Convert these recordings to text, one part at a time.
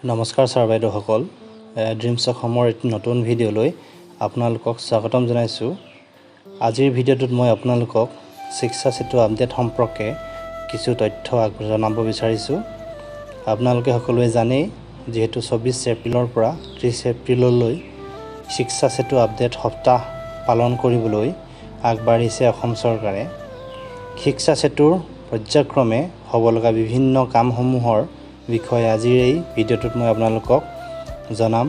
নমস্কাৰ ছাৰ বাইদেউসকল ড্ৰিমছ অসমৰ এক নতুন ভিডিঅ'লৈ আপোনালোকক স্বাগতম জনাইছোঁ। আজিৰ ভিডিঅ'টোত মই আপোনালোকক শিক্ষা সেতু আপডেট সম্পৰ্কে কিছু তথ্য জনাব বিচাৰিছোঁ। আপোনালোকে সকলোৱে জানেই যেহেতু 24 এপ্ৰিলৰ পৰা 30 এপ্ৰিললৈ শিক্ষা সেতু আপডেট সপ্তাহ পালন কৰিবলৈ আগবাঢ়িছে অসম চৰকাৰে। শিক্ষা সেতুৰ পৰ্যায়ক্ৰমে হ'ব লগা বিভিন্ন কামসমূহৰ বিষয়ে আজিৰ এই ভিডিঅ'টোত মই আপোনালোকক জনাম।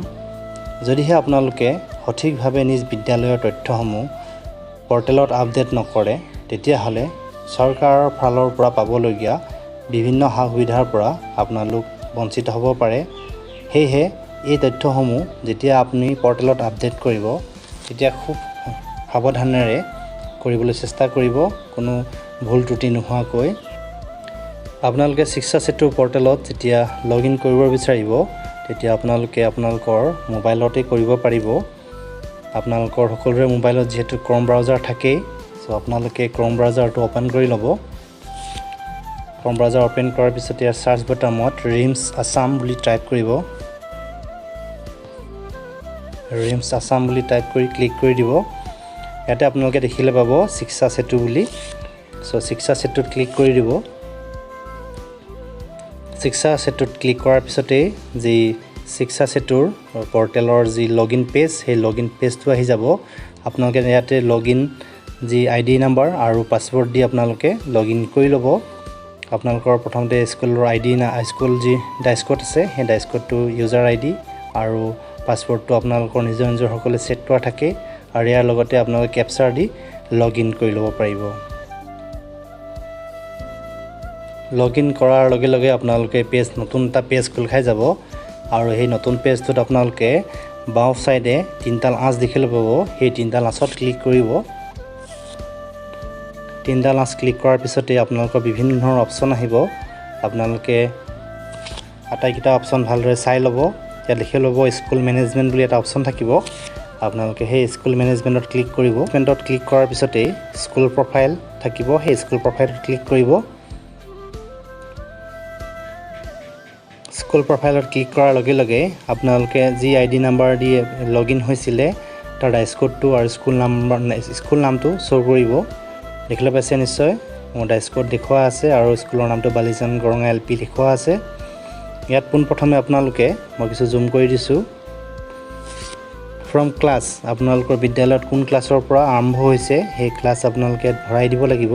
যদিহে আপোনালোকে সঠিকভাৱে নিজ বিদ্যালয়ৰ তথ্যসমূহ পৰ্টেলত আপডেট নকৰে তেতিয়াহ'লে চৰকাৰৰ ফালৰ পৰা পাবলগীয়া বিভিন্ন সা-সুবিধাৰ পৰা আপোনালোক বঞ্চিত হ'ব পাৰে। সেয়েহে এই তথ্যসমূহ যেতিয়া আপুনি পৰ্টেলত আপডেট কৰিব তেতিয়া খুব সাৱধানেৰে কৰিবলৈ চেষ্টা কৰিব, কোনো ভুল ত্ৰুটি নোহোৱাকৈ। আপোনালোকে শিক্ষা সেতু পৰ্টেলত যেতিয়া লগ ইন কৰিব বিচাৰিব তেতিয়া আপোনালোকে আপোনালোকৰ মোবাইলতে কৰিব পাৰিব। আপোনালোকৰ সকলোৰে মোবাইলত যেহেতু ক্ৰম ব্ৰাউজাৰ থাকেই, চ' আপোনালোকে ক্ৰম ব্ৰাউজাৰটো অ'পেন কৰি ল'ব। ক্ৰম ব্ৰাউজাৰ অ'পেন কৰাৰ পিছত ইয়াৰ চাৰ্চ বটামত ৰিমছ আছাম বুলি টাইপ কৰিব। ৰিমছ আছাম বুলি টাইপ কৰি ক্লিক কৰি দিব। ইয়াতে আপোনালোকে দেখিলে পাব শিক্ষা সেতু বুলি। চ' শিক্ষা সেতুত ক্লিক কৰি দিব। শিক্ষা সেতুত ক্লিক কৰাৰ পিছতেই যি শিক্ষা সেতুৰ পৰ্টেলৰ যি লগইন পেজ, সেই লগইন পেজটো আহি যাব। আপোনালোকে ইয়াতে লগইন যি আইডি নাম্বাৰ আৰু পাছৱৰ্ড দি আপোনালোকে লগইন কৰি ল'ব। আপোনালোকৰ প্ৰথমতে স্কুলৰ আইডি স্কুল যি ডাইস্ক'ড আছে সেই ডাইস্ক'ডটো ইউজাৰ আইডি আৰু পাছৱৰ্ডটো আপোনালোকৰ নিজৰ সকলোৱে ছেট কৰা থাকে আৰু ইয়াৰ লগতে আপোনালোকে কেপচাৰ দি লগইন কৰি ল'ব পাৰিব। লগইন কৰাৰ লগে লগে আপোনালোকে নতুন এটা পেজ খোল খাই যাব আৰু সেই নতুন পেজটোত আপোনালোকে বাওঁ ছাইডে তিনিডাল আঁচ দেখিবলৈ পাব। সেই তিনিডাল আঁচত ক্লিক কৰিব। তিনিডাল আঁচ ক্লিক কৰাৰ পিছতে আপোনালোকৰ বিভিন্ন ধৰণৰ অপশ্যন আহিব। আপোনালোকে আটাইকেইটা অপশ্যন ভালদৰে চাই ল'ব। ইয়াত লিখি ল'ব স্কুল মেনেজমেণ্ট বুলি এটা অপশ্যন থাকিব। আপোনালোকে সেই স্কুল মেনেজমেণ্টত ক্লিক কৰিব। মেনেজমেণ্টত ক্লিক কৰাৰ পিছতেই স্কুল প্ৰফাইল থাকিব। সেই স্কুল প্ৰফাইলত ক্লিক কৰিব। স্কুল প্ৰফাইলত ক্লিক কৰাৰ লগে লগে আপোনালোকে যি আইডি নাম্বাৰ দি লগইন হৈছিলে তাৰ ডাইস্ক'ডটো আৰু স্কুল নামটো শ্ব' কৰিব। দেখিবলৈ পাইছে নিশ্চয়, মোৰ ডাইস্ক'ড দেখুওৱা আছে আৰু স্কুলৰ নামটো বালিজান গৰঙা LP দেখুওৱা আছে। ইয়াত পোনপ্ৰথমে আপোনালোকে মই কিছু জুম কৰি দিছোঁ। ফ্ৰম ক্লাছ, আপোনালোকৰ বিদ্যালয়ত কোন ক্লাছৰ পৰা আৰম্ভ হৈছে সেই ক্লাছ আপোনালোকে ভৰাই দিব লাগিব।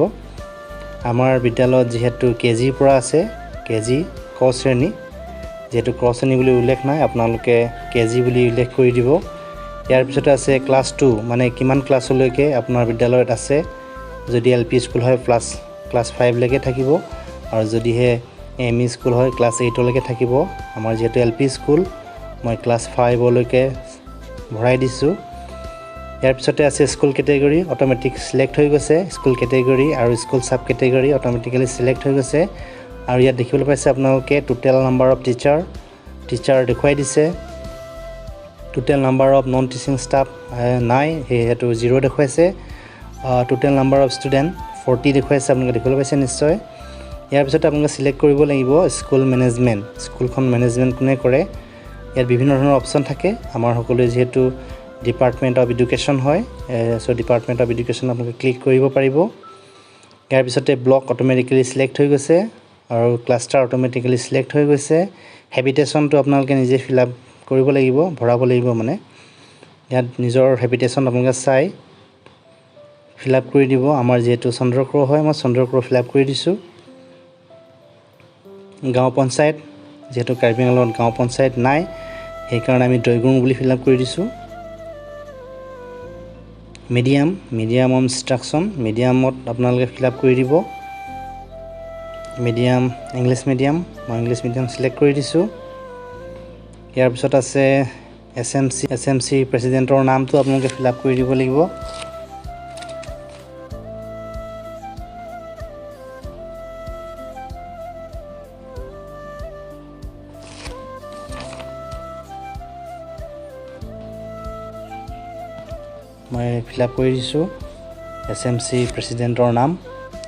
আমাৰ বিদ্যালয়ত যিহেতু কেজিৰ পৰা আছে, কেজি ক শ্ৰেণী, যিহেতু ক শ্ৰেণী বুলি উল্লেখ নাই আপোনালোকে কেজি বুলি উল্লেখ কৰি দিব। ইয়াৰ পিছতে আছে ক্লাছ 2, মানে কিমান ক্লাছলৈকে আপোনাৰ বিদ্যালয়ত আছে। যদি LP স্কুল হয় ক্লাছ 5লৈকে থাকিব আৰু যদিহে ME স্কুল হয় ক্লাছ 8লৈকে থাকিব। আমাৰ যিহেতু LP স্কুল মই ক্লাছ 5লৈকে ভৰাই দিছোঁ। ইয়াৰ পিছতে আছে স্কুল কেটেগৰী, অট'মেটিক চিলেক্ট হৈ গৈছে। স্কুল কেটেগৰী আৰু স্কুল চাব কেটেগৰী অট'মেটিকেলি চিলেক্ট হৈ গৈছে। আৰু ইয়াত দেখিবলৈ পাইছে আপোনালোকে টোটেল নাম্বাৰ অফ টিচাৰ দেখুৱাই দিছে। Total number of non teaching staff নাই, সেয়েহেতু 0 দেখুৱাইছে। টোটেল নাম্বাৰ অফ ষ্টুডেণ্ট 40 দেখুৱাইছে, আপোনালোকে দেখিবলৈ পাইছে নিশ্চয়। ইয়াৰ পিছতে আপোনালোকে চিলেক্ট কৰিব লাগিব স্কুল মেনেজমেণ্ট, স্কুলখন মেনেজমেণ্ট কোনে কৰে। ইয়াত বিভিন্ন ধৰণৰ অপশ্যন থাকে। আমাৰ সকলোৱে যিহেতু ডিপাৰ্টমেণ্ট অফ এডুকেশ্যন হয়, চ' ডিপাৰ্টমেণ্ট অফ এডুকেশ্যন আপোনালোকে ক্লিক কৰিব পাৰিব। ইয়াৰ পিছতে ব্লক অট'মেটিকেলি চিলেক্ট হৈ গৈছে আৰু ক্লাষ্টাৰ অট'মেটিকেলি চিলেক্ট হৈ গৈছে। হেবিটেশ্যনটো আপোনালোকে নিজে ফিল আপ কৰিব লাগিব, ভৰাব লাগিব। মানে ইয়াত নিজৰ হেবিটেশ্যন আপোনালোকে চাই ফিল আপ কৰি দিব। আমাৰ যিহেতু চন্দ্ৰক্ৰ হয়, মই চন্দ্ৰক্ৰ ফিল আপ কৰি দিছোঁ। গাঁও পঞ্চায়ত, যিহেতু কাৰ্বি আংলঙত গাঁও পঞ্চায়ত নাই সেইকাৰণে আমি দৈগুং বুলি ফিল আপ কৰি দিছোঁ। মিডিয়াম অফ ইনষ্ট্ৰাকশ্যন, মিডিয়ামত আপোনালোকে ফিল আপ কৰি দিব। মিডিয়াম ইংলিছ মিডিয়াম, মই ইংলিছ মিডিয়াম চিলেক্ট কৰি দিছোঁ। ইয়াৰ পিছত আছে SMC প্ৰেচিডেণ্টৰ নামটো আপোনালোকে ফিল আপ কৰি দিব লাগিব। মই ফিল আপ কৰি দিছোঁ SMC প্ৰেচিডেণ্টৰ নাম।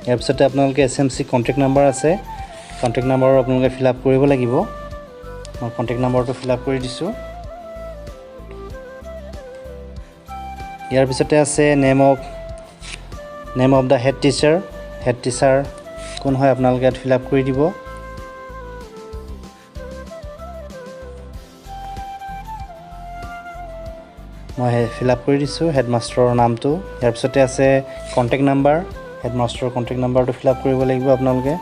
ইয়াৰ পিছতে আপোনালোকে SMC কণ্টেক্ট নাম্বাৰ আছে, কণ্টেক্ট নাম্বাৰো আপোনালোকে ফিল আপ কৰিব লাগিব। মই কন্টেক্ট নাম্বাৰটো ফিল আপ কৰি দিছো ইয়াৰ পিছতে আছে name of the head teacher কোন হয় আপোনালোকে ইয়াত ফিল আপ কৰি দিব মই ফিল আপ কৰি দিছো হেডমাষ্টাৰৰ নামটো ইয়াৰ পিছতে আছে কন্টেক্ট নাম্বাৰ হেডমাষ্টাৰৰ কন্টেক্ট নাম্বাৰটো ফিল আপ কৰিব লাগিব আপোনালোকে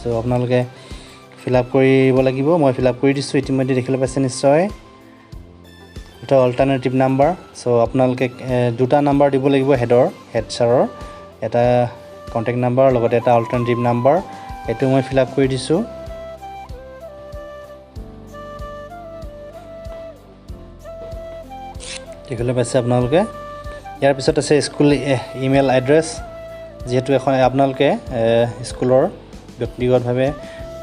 সো আপোনালোকে ফিল আপ কৰিব লাগিব মই ফিল আপ কৰি দিছো ইতিমধ্যে দেখিলে পাইছে নিশ্চয় এটা অল্টাৰনেটিভ নাম্বাৰ সো আপোনালোকে দুটা নাম্বাৰ দিব লাগিব হেড ছাৰৰ এটা কন্টেক্ট নাম্বাৰ লগতে এটা অল্টাৰনেটিভ নাম্বাৰ এটো মই ফিল আপ কৰি দিছো দেখিলে পাইছে আপোনালোকে ইয়াৰ পিছত আছে স্কুল ইমেইল এড্ৰেছ যেহেতু এখন আপোনালোকে স্কুলৰ ব্যক্তিগতভাৱে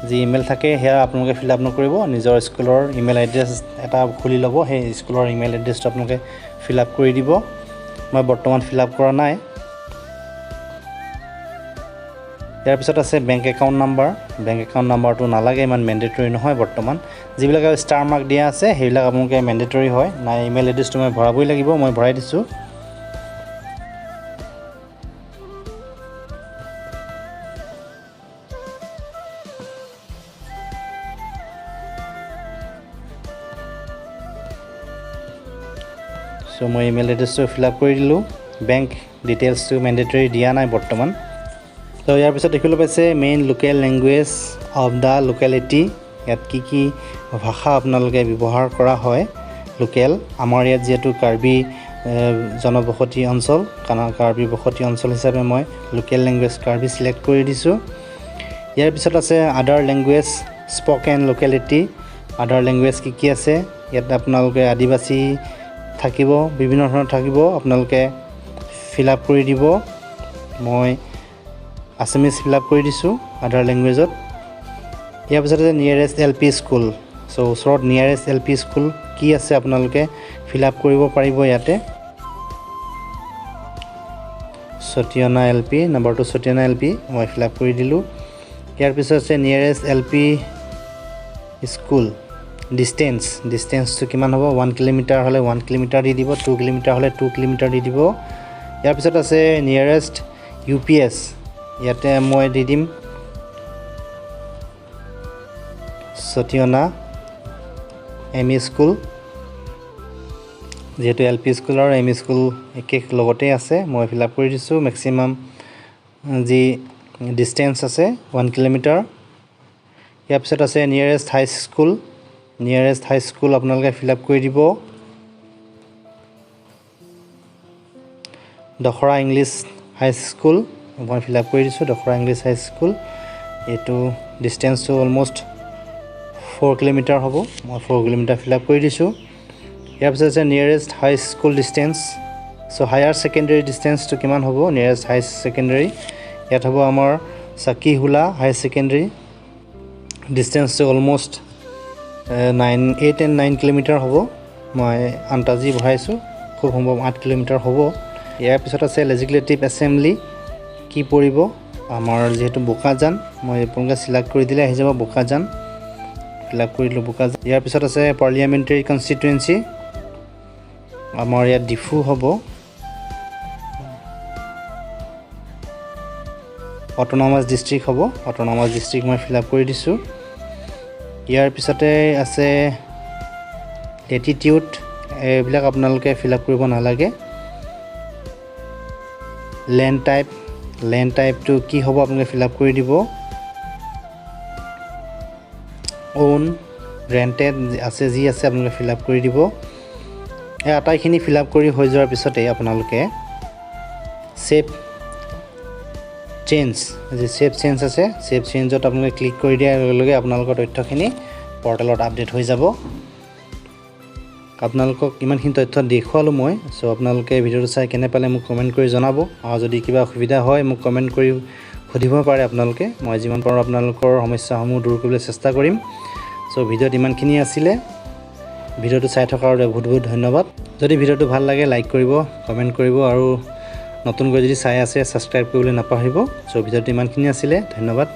যি ইমেইল থাকে হেয়া আপোনালোকে ফিল আপ নকৰিব নিজৰ স্কুলৰ ইমেইল এড্ৰেছ এটা খুলি ল'ব সেই স্কুলৰ ইমেইল এড্ৰেছটো আপোনালোকে ফিল আপ কৰি দিব মই বৰ্তমান ফিল আপ কৰা নাই ইয়াৰ পিছত আছে বেংক একাউণ্ট নাম্বাৰটো নালাগে ইমান মেন্ডেটৰী নহয় বৰ্তমান যিবিলাক ষ্টাৰ মাৰ্ক দিয়া আছে সেইবিলাক আপোনালোকে মেন্ডেটৰী হয় নাই ইমেইল এড্ৰেছটো মই ভৰাবই লাগিব মই ভৰাই দিছো সো মই ইমেইল এড্ৰেছটো ফিল আপ কৰি দিলো বেংক ডিটেইলছটো মেন্ডেটৰী দিয়া নাই বৰ্তমান তো ইয়াৰ পিছত দেখিবলৈ পাইছে main local language of the locality ইয়াত কি ভাষা আপোনালোকে ব্যৱহাৰ কৰা হয় লোকেল আমাৰ ইয়াত যেটো কাৰ্বি জনবসতি অঞ্চল কাৰ্বি বসতি অঞ্চল হিচাপে মই লোকেল ল্যাঙ্গুৱেজ কাৰ্বি সিলেক্ট কৰি দিছো ইয়াৰ পিছত আছে আদাৰ ল্যাঙ্গুৱেজ স্পোকেন লোকেলিটি আদাৰ ল্যাঙ্গুৱেজ কি আছে ইয়াত আপোনালোকে আদিবাসী থাকিব বিভিন্ন ধৰণৰ থাকিব আপোনালোকে ফিল আপ কৰি দিব মই assamese ফিল আপ কৰি দিছো আদাৰ ল্যাঙ্গুৱেজত ইয়াৰ পিছত আছে নিয়াৰেষ্ট এলপি স্কুল সো ওচৰত নিয়াৰেষ্ট এলপি স্কুল কি আছে আপোনালোকে ফিল আপ কৰিব পাৰিব ইয়াতে সতিয়ানা এলপি নাম্বাৰটো সতিয়ানা এলপি মই ফিল আপ কৰি দিলো ইয়াৰ পিছত আছে নিয়াৰেষ্ট এলপি স্কুল ডিসটেন্সটো কিমান হ'ব 1 কিলোমিটাৰ হলে 1 কিলোমিটাৰ দি দিব 2 কিলোমিটাৰ হলে 2 কিলোমিটাৰ দি দিব ইয়াৰ পিছত আছে নিয়াৰেষ্ট ইউপিএছ ইয়াতে মই দি দিম সতিয়ানা এমই স্কুল যেহেতু এলপি স্কুল আৰু এমই স্কুল একে লগতে আছে মই ফিল আপ কৰি দিছো ম্যাক্সিমাম যি ডিসটেন্স আছে 1 কিলোমিটাৰ ইয়াৰ পিছত আছে নিয়াৰেষ্ট হাই স্কুল আপোনালোকে ফিল আপ কৰি দিব দখৰা ইংলিছ হাই স্কুল মই ফিল আপ কৰি দিছো দখৰা ইংলিছ হাই স্কুল এটো ডিসটেন্সটো অলমোস্ট 4 কিলোমিটাৰ হ'ব মই 4 কিলোমিটাৰ ফিল আপ কৰি দিছো ইয়াৰ পিছত আছে nearest high school distance so higher secondary ডিসটেন্সটো কিমান হ'ব নিয়াৰেষ্ট হাই সেকেন্ডাৰী ইয়াত হ'ব আমাৰ সাকিহুলা হাই সেকেন্ডাৰী ডিসটেন্সটো অলমোস্ট 8 and 9 কিলোমিটাৰ হ'ব মই আন্তাজি ভৰাইছো খুব সম্ভৱ 8 কিলোমিটাৰ হ'ব ইয়াৰ পিছত আছে লেজিসলেটিভ এসেম্বলি কি পৰিব আমাৰ যেহেতু বোকাজান মই আপোনালোকে সিলেক্ট কৰি দিলে আহি যাব বোকাজান ফিল আপ কৰিলো বোকাজান ইয়াৰ পিছত আছে পাৰ্লিয়ামেন্টাৰী কনস্টিটুৱেন্সি আমাৰ ইয়াত ডিফু হ'ব অটোনমাস ডিস্ট্ৰিক্ট হ'ব অটোনমাস ডিস্ট্ৰিক্ট মই ফিল আপ কৰি দিছো ইয়াৰ পিছতে আছে লেটিটিউড এইবিলাক আপোনালোকে ফিল আপ কৰিব নালাগে ল্যান্ড টাইপটো কি হ'ব আপোনালোকে ফিল আপ কৰি দিব ওন ৰেন্টেড আছে যি আছে আপোনালোকে ফিল আপ কৰি দিব এই আটাইখিনি ফিল আপ কৰি হৈ যোৱাৰ পিছতে আপোনালোকে সেভ চেঞ্জ যে সেভ চেঞ্জ আছে সেভ চেঞ্জত আপোনালোকে ক্লিক কৰি দিয়াৰ লগে লগে আপোনালোকৰ তথ্যখিনি পৰ্টেলত আপডেট হৈ যাব আপোনালোকক ইমানখিনি তথ্য দেখুৱালো মই সো আপোনালোকে ভিডিওটো চাই কেনে পালে মোক কমেন্ট কৰি জনাব আৰু যদি কিবা অসুবিধা হয় মোক কমেন্ট কৰি সুধিব পাৰে আপোনালোকে মই যিমান পাৰো আপোনালোকৰ সমস্যাসমূহ দূৰ কৰিবলৈ চেষ্টা কৰিম সো ভিডিওত ইমানখিনি আছিল ভিডিওটো চাই থকাৰ বাবে বহুত বহুত ধন্যবাদ যদি ভিডিঅ'টো ভাল লাগে লাইক কৰিব, কমেণ্ট কৰিব আৰু নতুনকৈ যদি চাই আছে ছাবস্ক্ৰাইব কৰিবলৈ নাপাহৰিব। চ' ভিডিঅ'টো ইমানখিনি আছিলে, ধন্যবাদ।